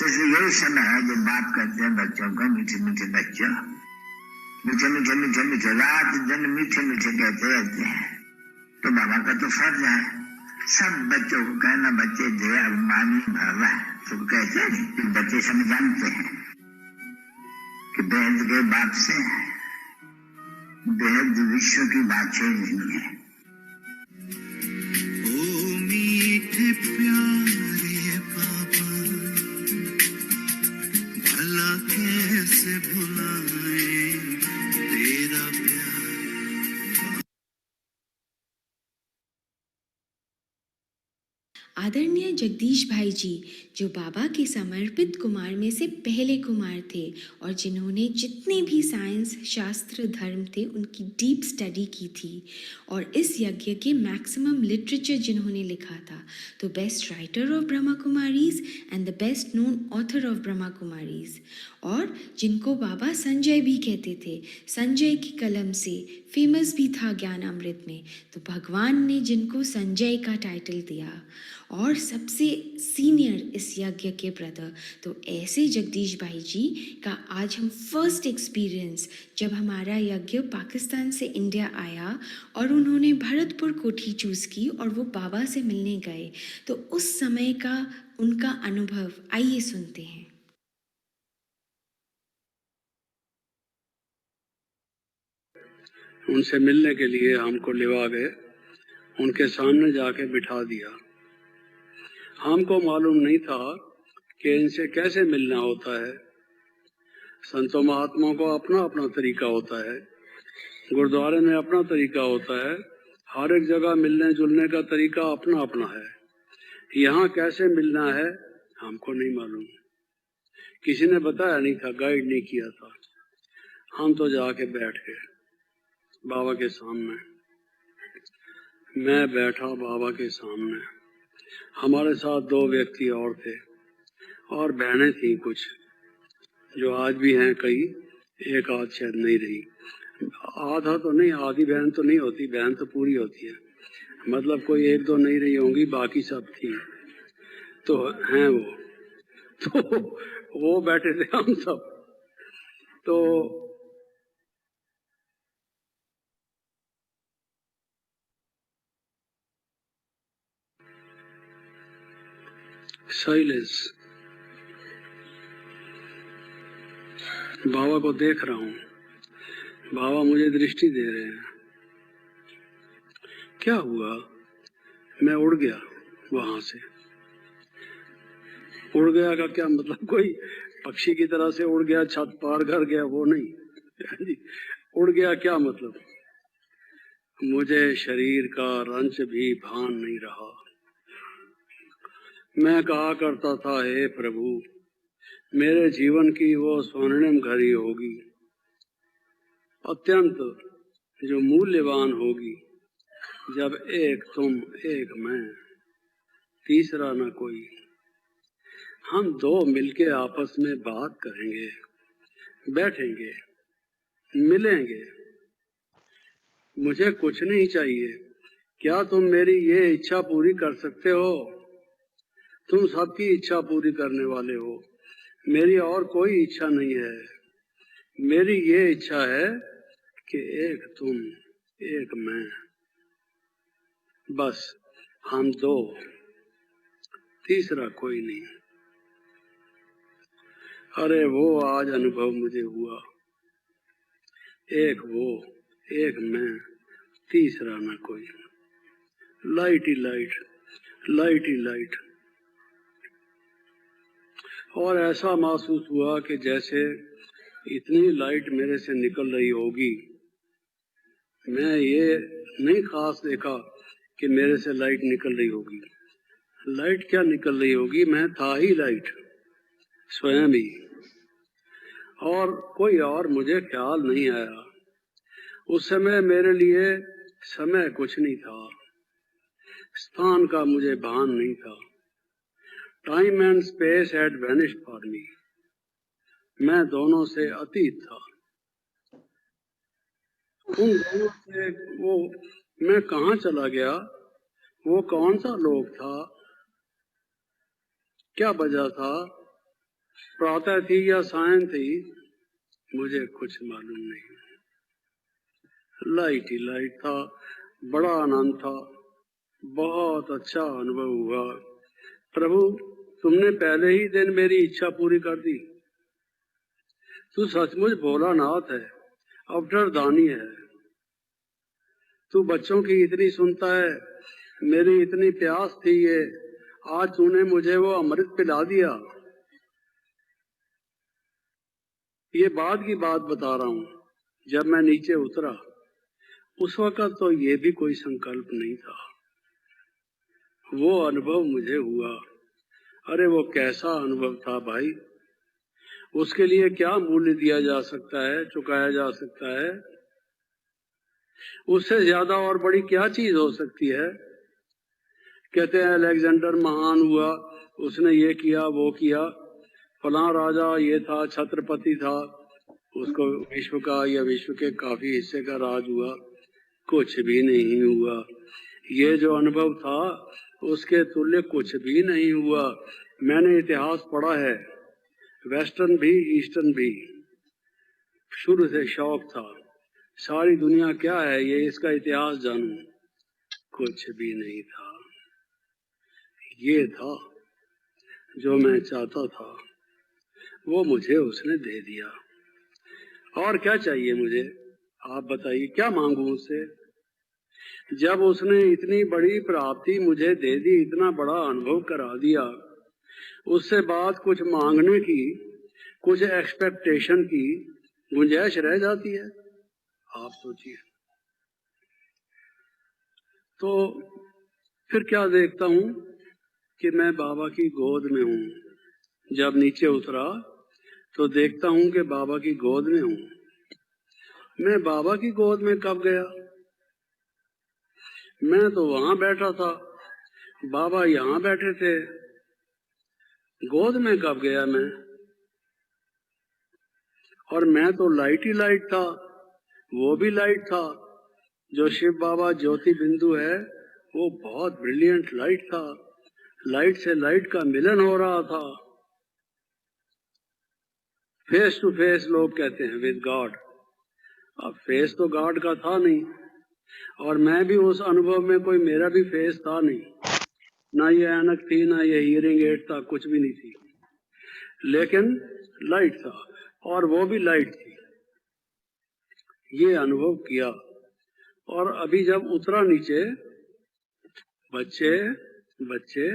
यही समय है जब बाप कहते हैं बच्चों को, मीठे मीठे बच्चों, मीठे मीठे मीठे मीठे रात दिन मीठे मीठे कहते रहते हैं। तो बाबा का तो फर्ज है सब बच्चों को कहना, बच्चे दे अभिमानी भावा, तो कहते हैं बच्चे सब जानते हैं कि बेहद के बाप से बेहद विश्व की बात ही नहीं है। ओ मीठे प्यारे बाबा, भला कैसे भुलाए तेरा प्यार। आदरणीय जगदीश भाई जी, जो बाबा के समर्पित कुमार में से पहले कुमार थे और जिन्होंने जितने भी साइंस, शास्त्र, धर्म थे उनकी डीप स्टडी की थी, और इस यज्ञ के मैक्सिमम लिटरेचर जिन्होंने लिखा था, तो best writer of Brahma Kumaris and the best known author of Brahma Kumaris, और जिनको बाबा संजय भी कहते थे, संजय की कलम से फेमस भी था ज्ञानामृत में, तो भगवान ने जिनको संजय का टाइटल दिया, और सबसे सीनियर इस यज्ञ के ब्रदर, तो ऐसे जगदीश भाई जी का आज हम फर्स्ट एक्सपीरियंस, जब हमारा यज्ञ पाकिस्तान से इंडिया आया और उन्होंने भरतपुर कोठी चूज़ की और वो बाबा से मिलने गए, तो उस समय का उनका अनुभव आइए सुनते हैं। उनसे मिलने के लिए हमको लेवा गए, उनके सामने जाके बिठा दिया। हमको मालूम नहीं था कि इनसे कैसे मिलना होता है। संतों महात्माओं को अपना अपना तरीका होता है, गुरुद्वारे में अपना तरीका होता है, हर एक जगह मिलने जुलने का तरीका अपना अपना है। यहाँ कैसे मिलना है हमको नहीं मालूम, किसी ने बताया नहीं था, गाइड नहीं किया था। हम तो जाके बैठ गए बाबा के सामने। मैं बैठा बाबा के सामने, हमारे साथ दो व्यक्ति और थे और बहनें थी कुछ, जो आज भी हैं कई, एक आध शायद नहीं रही। आधा तो नहीं, आधी बहन तो नहीं होती, बहन तो पूरी होती है, मतलब कोई एक दो नहीं रही होंगी, बाकी सब थी। तो हैं वो, तो वो बैठे थे हम सब। तो साइलेंस, बाबा को देख रहा हूँ, बाबा मुझे दृष्टि दे रहे हैं। क्या हुआ? मैं उड़ गया वहां से। उड़ गया का क्या मतलब? कोई पक्षी की तरह से उड़ गया, छत पार कर गया, वो नहीं। उड़ गया क्या मतलब? मुझे शरीर का रंच भी भान नहीं रहा। मैं कहा करता था, हे प्रभु, मेरे जीवन की वो स्वर्णिम घड़ी होगी, अत्यंत जो मूल्यवान होगी, जब एक तुम एक मैं, तीसरा न कोई। हम दो मिलके आपस में बात करेंगे, बैठेंगे, मिलेंगे। मुझे कुछ नहीं चाहिए। क्या तुम मेरी ये इच्छा पूरी कर सकते हो? तुम सबकी इच्छा पूरी करने वाले हो, मेरी और कोई इच्छा नहीं है। मेरी ये इच्छा है कि एक तुम एक मैं, बस हम दो, तीसरा कोई नहीं। अरे वो आज अनुभव मुझे हुआ, एक वो, एक मैं, तीसरा ना कोई। लाइट ही लाइट, लाइट ही लाइट। और ऐसा महसूस हुआ कि जैसे इतनी लाइट मेरे से निकल रही होगी। मैं ये नहीं खास देखा कि मेरे से लाइट निकल रही होगी। लाइट क्या निकल रही होगी, मैं था ही लाइट, स्वयं ही, और कोई और मुझे ख्याल नहीं आया। उस समय मेरे लिए समय कुछ नहीं था, स्थान का मुझे भान नहीं था। Time and space had vanished for me. मैं दोनों से अतीत था। उन दोनों से वो मैं कहाँ चला गया? वो कौन सा लोक था? क्या वजह था? प्रातः थी या सायं थी मुझे कुछ मालूम नहीं। लाइट ही लाइट था, बड़ा आनंद था, बहुत अच्छा अनुभव हुआ। प्रभु तुमने पहले ही दिन मेरी इच्छा पूरी कर दी। तू सचमुच भोलानाथ है, अवतारदानी है। तू बच्चों की इतनी सुनता है, मेरी इतनी प्यास थी ये, आज तूने मुझे वो अमृत पिला दिया। ये बाद की बात बता रहा हूं, जब मैं नीचे उतरा उस वक्त तो ये भी कोई संकल्प नहीं था, वो अनुभव मुझे हुआ। अरे वो कैसा अनुभव था भाई, उसके लिए क्या मूल्य दिया जा सकता है, चुकाया जा सकता है? उससे ज्यादा और बड़ी क्या चीज हो सकती है? कहते हैं अलेक्जेंडर महान हुआ, उसने ये किया वो किया, फलां राजा ये था, छत्रपति था, उसको विश्व का या विश्व के काफी हिस्से का राज हुआ। कुछ भी नहीं हुआ। ये जो अनुभव था उसके तुल्य कुछ भी नहीं हुआ। मैंने इतिहास पढ़ा है, वेस्टर्न भी ईस्टर्न भी, शुरू से शौक था, सारी दुनिया क्या है ये इसका इतिहास जानूं। कुछ भी नहीं था। ये था जो मैं चाहता था, वो मुझे उसने दे दिया। और क्या चाहिए मुझे, आप बताइए, क्या मांगू उससे? जब उसने इतनी बड़ी प्राप्ति मुझे दे दी, इतना बड़ा अनुभव करा दिया, उससे बाद कुछ मांगने की, कुछ एक्सपेक्टेशन की गुंजाइश रह जाती है? आप सोचिए। तो फिर क्या देखता हूं कि मैं बाबा की गोद में हूं। जब नीचे उतरा तो देखता हूं कि बाबा की गोद में हूं। मैं बाबा की गोद में कब गया? मैं तो वहां बैठा था, बाबा यहां बैठे थे। गोद में कब गया मैं? और मैं तो लाइट ही लाइट था, वो भी लाइट था। जो शिव बाबा ज्योति बिंदु है वो बहुत ब्रिलियंट लाइट था। लाइट से लाइट का मिलन हो रहा था। फेस टू फेस लोग कहते हैं विद गॉड। अब फेस तो गॉड का था नहीं, और मैं भी उस अनुभव में कोई मेरा भी फेस था नहीं। ना ये ऐनक थी, ना ये हियरिंग एड था, कुछ भी नहीं थी, लेकिन लाइट था, और वो भी लाइट थी। ये अनुभव किया। और अभी जब उतरा नीचे, बच्चे बच्चे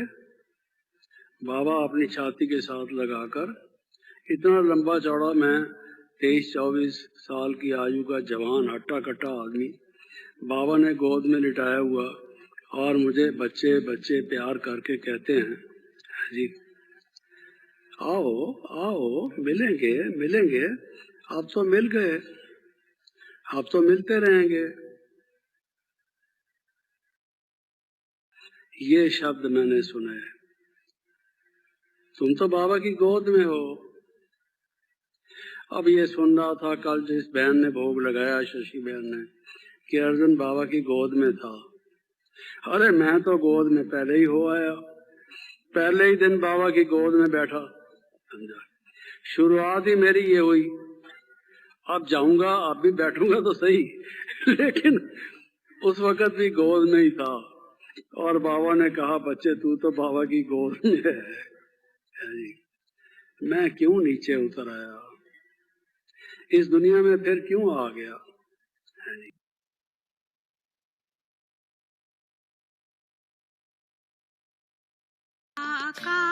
बाबा अपनी छाती के साथ लगाकर, इतना लंबा चौड़ा मैं 23-24 साल की आयु का जवान हट्टा कट्टा आदमी, बाबा ने गोद में लिटाया हुआ, और मुझे बच्चे बच्चे प्यार करके कहते हैं, जी आओ आओ, मिलेंगे मिलेंगे, अब तो मिल गए, अब तो मिलते रहेंगे। ये शब्द मैंने सुने। तुम तो बाबा की गोद में हो। अब ये सुन रहा था कल जिस बहन ने भोग लगाया, शशि बहन ने, कि अर्जुन बाबा की गोद में था। अरे मैं तो गोद में पहले ही हो आया, पहले ही दिन बाबा की गोद में बैठा, समझा। शुरुआत ही मेरी ये हुई। अब जाऊंगा, अब भी बैठूंगा तो सही, लेकिन उस वक्त भी गोद में ही था। और बाबा ने कहा, बच्चे तू तो बाबा की गोद में है। मैं क्यों नीचे उतर आया, इस दुनिया में फिर क्यों आ गया? आका